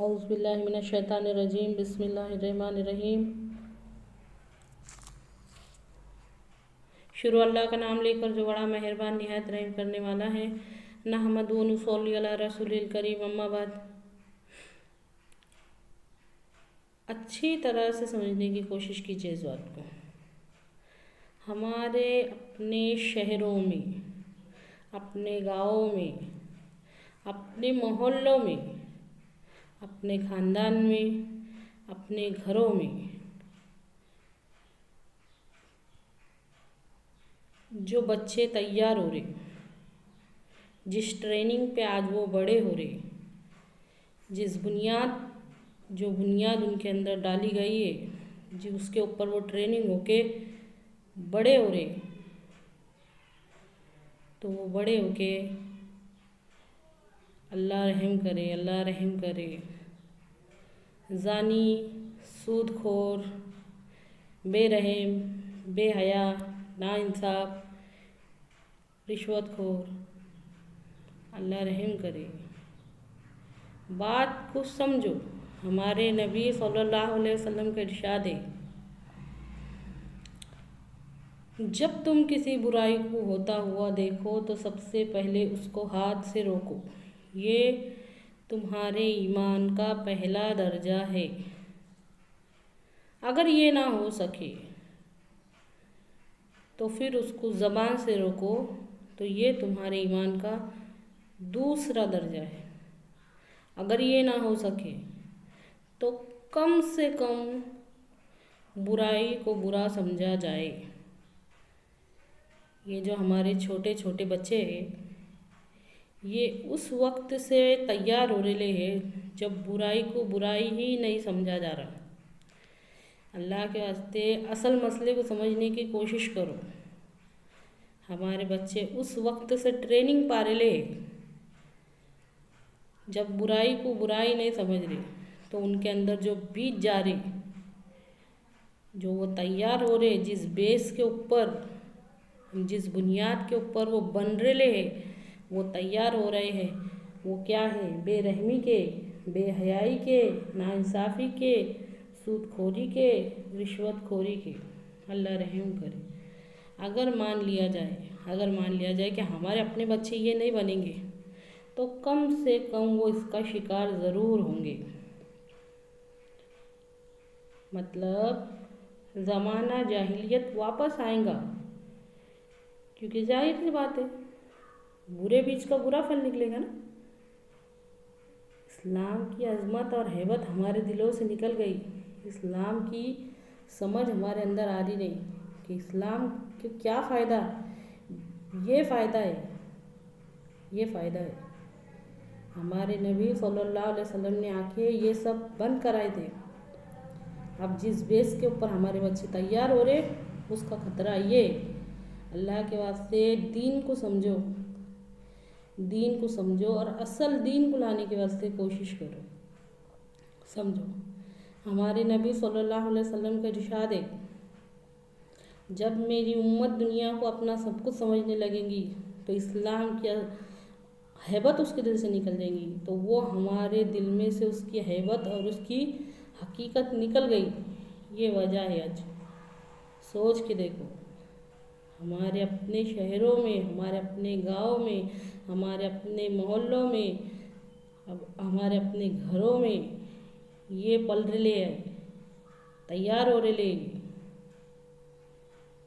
اعوذ باللہ من الشیطان الرجیم، بسم اللہ الرحمن الرحیم۔ شروع اللہ کا نام لے کر جو بڑا مہربان نہایت رحم کرنے والا ہے۔ نحمدہ و نصلی علی رسول الکریم، اما بعد۔ اچھی طرح سے سمجھنے کی کوشش کیجیے اس بات کو۔ ہمارے اپنے شہروں میں، اپنے گاؤں میں، اپنے محلوں میں، اپنے خاندان میں، اپنے گھروں میں جو بچے تیار ہو رہے، جس ٹریننگ پہ آج وہ بڑے ہو رہے، جو بنیاد ان کے اندر ڈالی گئی ہے، اس کے اوپر وہ ٹریننگ ہو کے بڑے ہو رہے، تو وہ بڑے ہو کے اللہ رحم کرے، اللہ رحم کرے۔ زانی، سود خور، بے رحم، بے حیا، ناانصاف، رشوت خور، اللہ رحم کرے۔ بات کو سمجھو، ہمارے نبی صلی اللہ علیہ وسلم کا ارشاد ہے، جب تم کسی برائی کو ہوتا ہوا دیکھو تو سب سے پہلے اس کو ہاتھ سے روکو، یہ تمہارے ایمان کا پہلا درجہ ہے۔ اگر یہ نہ ہو سکے تو پھر اس کو زبان سے روکو، تو یہ تمہارے ایمان کا دوسرا درجہ ہے۔ اگر یہ نہ ہو سکے تو کم سے کم برائی کو برا سمجھا جائے۔ یہ جو ہمارے چھوٹے چھوٹے بچے ہیں، یہ اس وقت سے تیار ہو رہے ہیں جب برائی کو برائی ہی نہیں سمجھا جا رہا۔ اللہ کے واسطے اصل مسئلے کو سمجھنے کی کوشش کرو۔ ہمارے بچے اس وقت سے ٹریننگ پا رہے ہیں جب برائی کو برائی نہیں سمجھ رہے، تو ان کے اندر جو بیج جا رہے، جو وہ تیار ہو رہے، جس بیس کے اوپر، جس بنیاد کے اوپر وہ بن رہے ہیں، وہ تیار ہو رہے ہیں، وہ کیا ہے؟ بے رحمی کے، بے حیائی کے، ناانصافی کے، سود خوری کے، رشوت خوری کے۔ اللہ رحم کرے۔ اگر مان لیا جائے کہ ہمارے اپنے بچے یہ نہیں بنیں گے، تو کم سے کم وہ اس کا شکار ضرور ہوں گے۔ مطلب زمانہ جاہلیت واپس آئے گا، کیونکہ ظاہر سی بات ہے، برے بیج کا برا پھل نکلے گا نا۔ اسلام کی عظمت اور ہیبت ہمارے دلوں سے نکل گئی، اسلام کی سمجھ ہمارے اندر آ رہی نہیں کہ اسلام کے کیا فائدہ، یہ فائدہ ہے۔ ہمارے نبی صلی اللہ علیہ وسلم نے آ کے یہ سب بند کرائے تھے۔ اب جس بیس کے اوپر ہمارے بچے تیار ہو رہے، اس کا خطرہ یہ۔ اللہ کے واسطے دین کو سمجھو اور اصل دین کو لانے کے واسطے کوشش کرو۔ سمجھو، ہمارے نبی صلی اللہ علیہ وسلم کا ارشاد ہے، جب میری امت دنیا کو اپنا سب کچھ سمجھنے لگیں گی تو اسلام کی ہیبت اس کے دل سے نکل جائیں گی، تو وہ ہمارے دل میں سے اس کی ہیبت اور اس کی حقیقت نکل گئی۔ یہ وجہ ہے۔ آج سوچ کے دیکھو، ہمارے اپنے شہروں میں، ہمارے اپنے گاؤں میں، ہمارے اپنے محلوں میں، ہمارے اپنے گھروں میں یہ پل رہے ہیں، تیار ہو رہے ہیں۔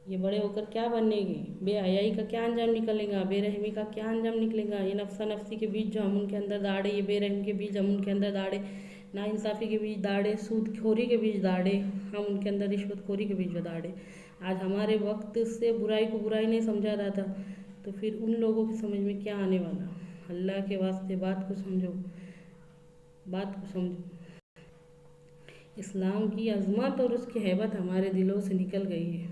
یہ بڑے ہو کر کیا بننے گے؟ بے حیائی کا کیا انجام نکلے گا؟ بے رحمی کا کیا انجام نکلے گا؟ یہ نفسا نفسی کے بیج جو ہم ان کے اندر داڑے، یہ بے رحم کے بیج ہم ان کے اندر داڑے، ناانصافی کے بیج داڑے، سود خوری کے بیج داڑے، ہم ان کے اندر رشوت خوری کے بیج داڑے۔ آج ہمارے وقت سے برائی کو برائی نہیں سمجھا رہا تھا، تو پھر ان لوگوں کی سمجھ میں کیا آنے والا؟ اللہ کے واسطے بات کو سمجھو۔ اسلام کی عظمت اور اس کی ہیبت ہمارے دلوں سے نکل گئی ہے۔